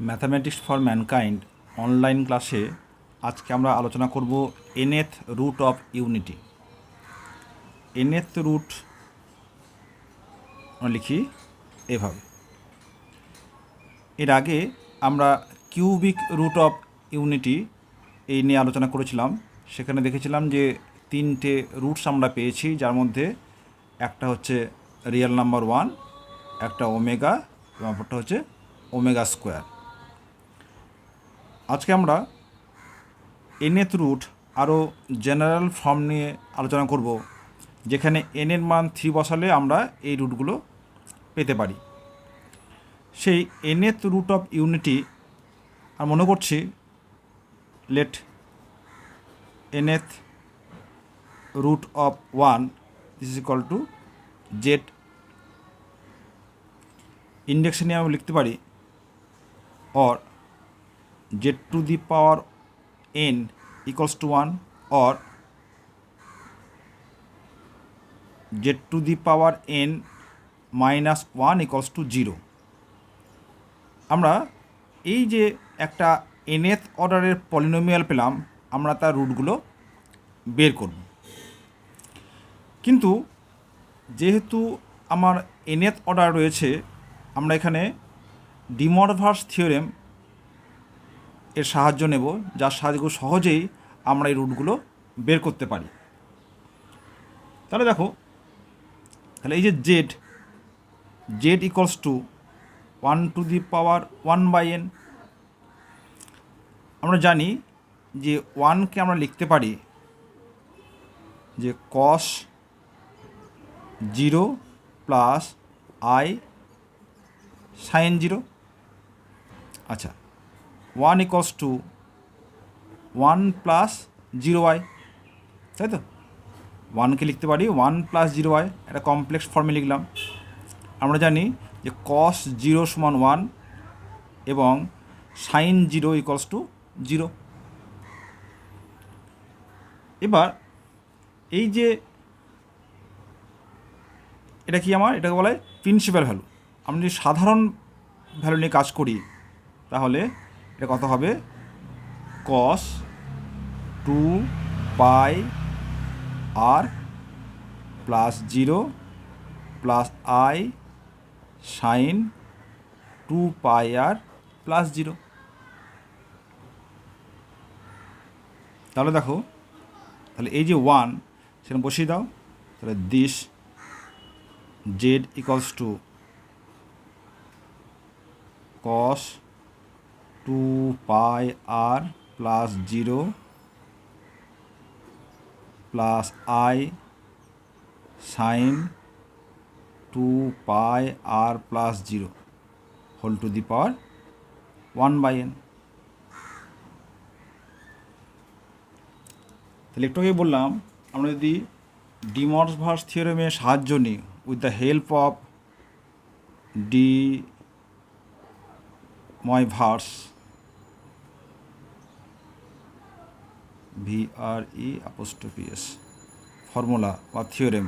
Mathematics for mankind online ক্লাসে আজকে আমরা আলোচনা করব nth root of unity. nth root লিখি এভাবে। এর আগে আমরা কিউবিক রুট অফ ইউনিটি এই নিয়ে আলোচনা করেছিলাম। সেখানে দেখেছিলাম যে তিনটে রুটস আমরা পেয়েছি, যার মধ্যে একটা হচ্ছে রিয়েল নাম্বার 1, একটা ওমেগা এবং অপরটা হচ্ছে ওমেগা স্কোয়ার। আজকে আমরা nth রুট আরও জেনারেল ফর্ম নিয়ে আলোচনা করব, যেখানে n এর মান 3 বসালে আমরা এই রুটগুলো পেতে পারি। সেই nth রুট অফ ইউনিটি আর মনে করছি let nth root of 1 this is equal to Z. ইন্ডেক্সে নিয়ে আমি লিখতে পারি or z to the power n equals to 1 or z to the power n minus 1 equals to 0। আমরা এই যে একটা nth অর্ডারের পলিনোমিয়াল পেলাম, আমরা তার রুটগুলো বের করব। কিন্তু যেহেতু আমার nth অর্ডার রয়েছে, আমরা এখানে ডি মরভার্স থিওরেম এর সাহায্য নেব, যার সাহায্যে সহজেই আমরা এই রুটগুলো বের করতে পারি। তাহলে দেখো, তাহলে এই যে Z equals two 1 to the power 1/n। আমরা জানি যে 1কে আমরা লিখতে পারি যে cos 0 প্লাস i sin 0। আচ্ছা, 1 ইকুয়ালস টু 1 প্লাস 0i, তাই তো? 1কে লিখতে পারি 1 প্লাস 0i, একটা কমপ্লেক্স ফর্মে লিখলাম। আমরা জানি যে cos 0 সমান 1 এবং sin 0 ইকুয়ালস টু 0। এবার এই যে এটা কি, এটাকে বলা হয় প্রিন্সিপাল ভ্যালু। আমরা যদি সাধারণ ভ্যালু নিয়ে কাজ করি, তাহলে এটা কত হবে? cos 2 pi r plus 0 plus i sine 2 pi r plus 0। তাহলে দেখো, তাহলে এই যে 1 সেখানে বসিয়ে দাও। তাহলে this z equals to cos 2 pi r plus 0 plus i sine 2 pi r plus 0 whole to the power 1/n। তাহলে একটু আগে বললাম, আমরা যদি ডি মরভার্স থিওরেমের সাহায্য নিই, with the help of de Moivre's VRE' formula বা থিওরেম,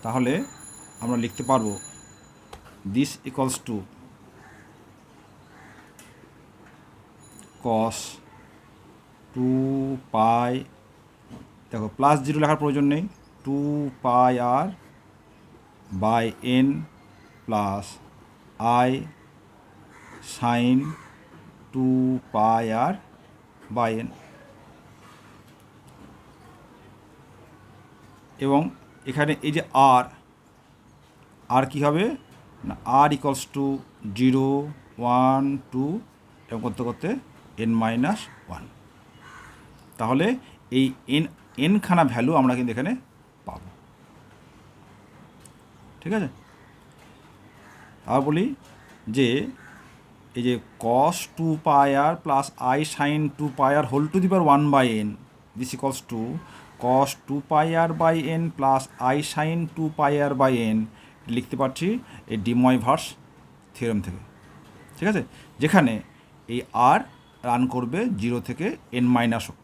তাহলে আমরা লিখতে পারবো this equals to cos 2 pi, দেখো প্লাস 0 লেখার প্রয়োজন নেই, 2 pi R by n plus i sine 2 pi R by n। এবং এখানে এই যে আর কী হবে না, আর ইকুয়ালস টু 0 1 2 এবং করতে করতে n-1। তাহলে এই n খানা ভ্যালু আমরা কিন্তু এখানে পাব। ঠিক আছে? আর বলি যে এই যে cos 2 pi r plus i sine 2 pi r whole to the power 1/n, this equals to cos 2 pi R by n plus i sine 2 pi R by n। লিখতে পারছি এই ডি মরভার্স থিওরেম থেকে। ঠিক আছে? যেখানে এই আর রান করবে 0 থেকে n-1।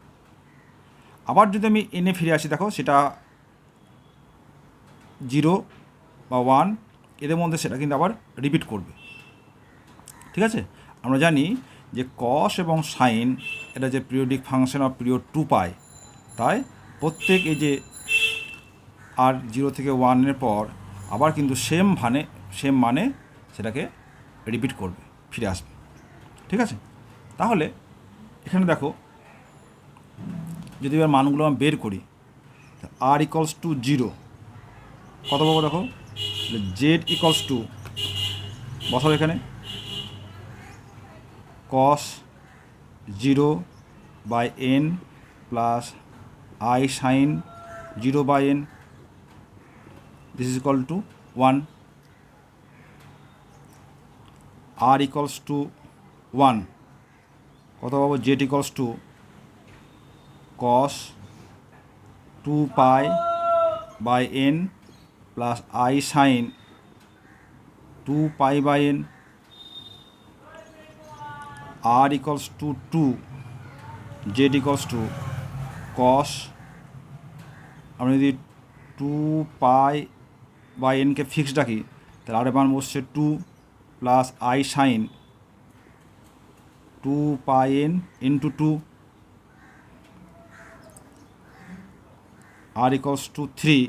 আবার যদি আমি এনে ফিরে আসি, দেখো সেটা 0 বা 1 এদের মধ্যে সেটা কিন্তু আবার রিপিট করবে। ঠিক আছে। আমরা জানি যে কস এবং সাইন এটা যে পিরিয়ডিক ফাংশন অফ পিরিয়ড 2π, তাই প্রত্যেক এই যে আর 0 থেকে 1-এর পর আবার কিন্তু সেম মানে সেটাকে রিপিট করবে, ফিরে আসবে। ঠিক আছে। তাহলে এখানে দেখো, যদি এবার মানগুলো আমি বের করি, আর ইকলস টু 0 কত পাবো দেখো, জেড ইকলস টু বসাও এখানে cos 0/n plus I sine 0/n, this is equal to 1। R equals to 1 কত পাবো, z equals to cos 2π/n plus I sine 2π/n। R equals to 2, z equals to cos, আমরা যদি 2π/nকে fixed রাখি তাহলে আর মান বসছে 2 plus I sine 2πn into 2। R equals to 3,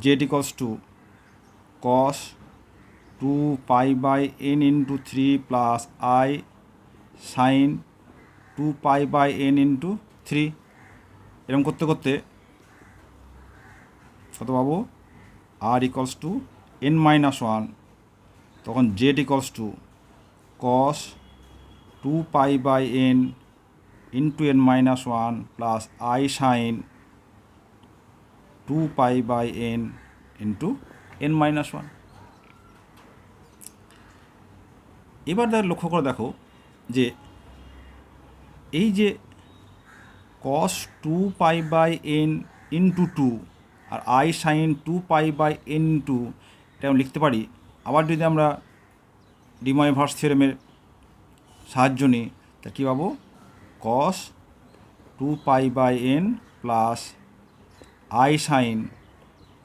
z equals to cos 2π/n into 3 plus I sine 2π/n into 3। এরকম করতে করতে কত পাবো, আর ইকলস টু n-1, তখন z equals to cos 2π/n into n-1 plus I sine 2π/n into n-1। এবার লক্ষ্য করে দেখো যে এই যে কস 2π/n ইন্টু 2 আর আই সাইন 2π/n ইন্টু, এটা আমি লিখতে পারি। আবার যদি আমরা ডিময়ভার্স থিওরেমের সাহায্য নিই তা কী পাবো, cos 2π/n plus I sine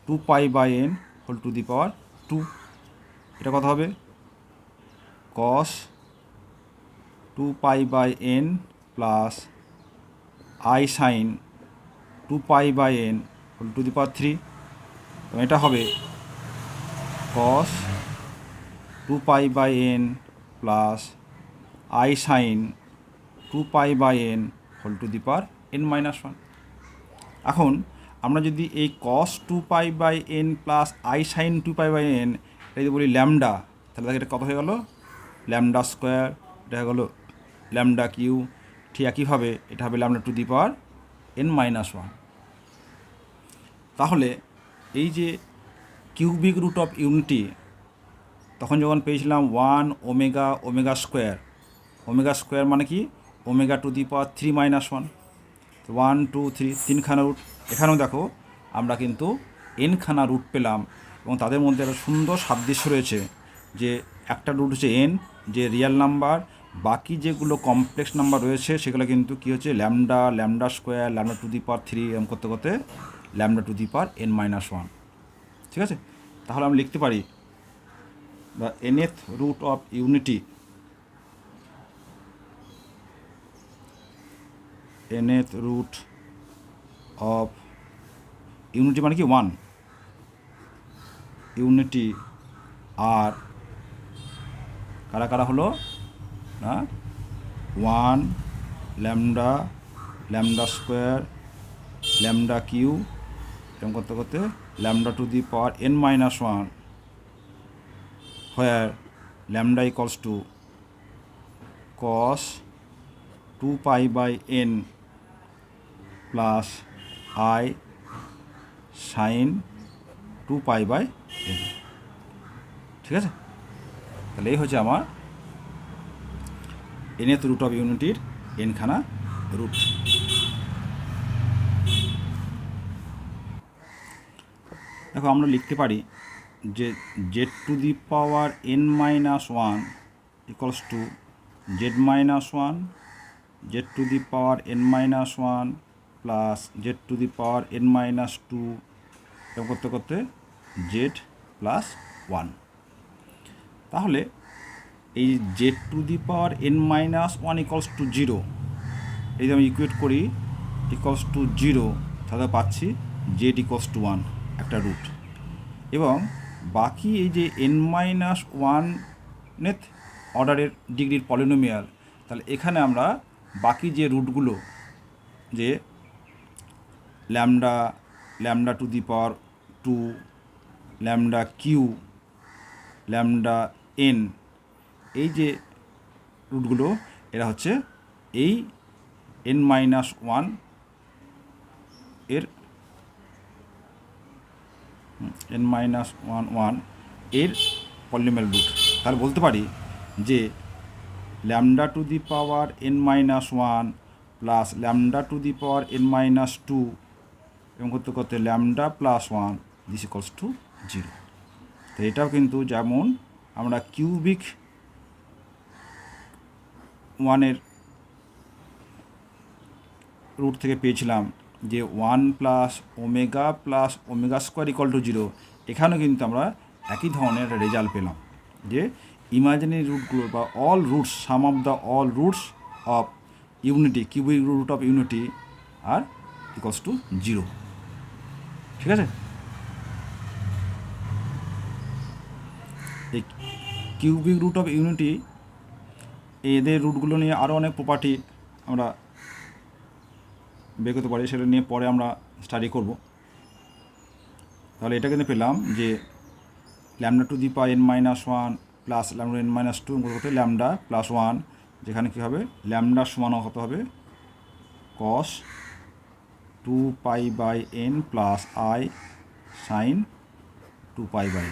2π/n whole to the power 2। এটা কত হবে, cos 2π/n plus I sine 2π/n whole to the power 3। এবং এটা হবে cos 2π/n plus I sine 2π/n whole to the power n-1। এখন আমরা যদি এই কস 2π/n plus I sine 2π/n এটা যদি বলি ল্যামডা, তাহলে এটা কত হয়ে গেল, ল্যামডা স্কোয়ার, এটা হয়ে গেলো ল্যামডা কিউ। ঠিক একইভাবে এটা হবে lambda to the power n-1। তাহলে এই যে কিউবিক রুট অফ ইউনিটি তখন যখন পেয়েছিলাম 1 ওমেগা স্কোয়ার মানে কি, ওমেগা টু দি পাওয়ার 3-1, 1 2 3 তিনখানা রুট। এখানেও দেখো আমরা কিন্তু এনখানা রুট পেলাম এবং তাদের মধ্যে একটা সুন্দর সাদৃশ্য রয়েছে যে একটা রুট হচ্ছে এন, যে রিয়েল নাম্বার, বাকি যেগুলো কমপ্লেক্স নাম্বার রয়েছে সেগুলো কিন্তু কী হচ্ছে lambda square, lambda to the power 3 এরকম করতে করতে lambda to the power n-1। ঠিক আছে। তাহলে আমি লিখতে পারি the nth root of unity, nth root of unity মানে কি 1, ইউনিটি আর কারা কারা হলো না, 1 ল্যামডা স্কোয়ার, ল্যামডা কিউ, এরকম করতে করতে lambda to the power n-1, where lambda equals to cos 2π/n plus I sine 2π/n। ঠিক আছে। তাহলে এই হচ্ছে আমার nth রুট অফ ইউনিটির এনখানা রুট। দেখো আমরা লিখতে পারি যে z to the power n-1 equals to z-1, z to the power n-1 plus z to the power n-2, এরকম করতে করতে জেড প্লাস 1। তাহলে এই z to the power N minus one equals to zero, এই যে আমি equate করি equals to zero, তাহলে পাচ্ছি জেড ইকলস টু ওয়ান একটা রুট। এবং বাকি এই যে এন মাইনাস ওয়ানেথ অর্ডারের ডিগ্রির পলিনোমিয়াল, তাহলে এখানে আমরা বাকি যে রুটগুলো, যে lambda, lambda to the power two, lambda cube, lambda n, এই যে রুটগুলো এরা হচ্ছে এই এন মাইনাস ওয়ান এর এন মাইনাস ওয়ান ওয়ান এর পলিনোমিয়াল রুট। তাহলে বলতে পারি যে lambda to the power N minus one plus lambda to the power N minus two এবং করতে করতে lambda plus one this equals to zero. তো এটাও কিন্তু যেমন আমরা কিউবিক ওয়ানের রুট থেকে পেয়েছিলাম যে one plus omega square equal to zero, এখানেও কিন্তু আমরা একই ধরনের রেজাল্ট পেলাম যে ইমাজিনারি রুটগুলো বা all roots, sum of the all roots of unity, cubic root of unity are equals to zero. ঠিক আছে, এই কিউবিক রুট অফ ইউনিটি এদের রুটগুলো নিয়ে আরও অনেক প্রপার্টি আমরা বের করতে পারি, সেটা নিয়ে পরে আমরা স্টাডি করব। তাহলে এটা কিন্তু পেলাম যে lambda to the power N minus one plus lambda N minus two করতে ল্যামডা প্লাস ওয়ান, যেখানে কী হবে ল্যামডা সমান কত হবে cos two pi by N plus I sine two pi by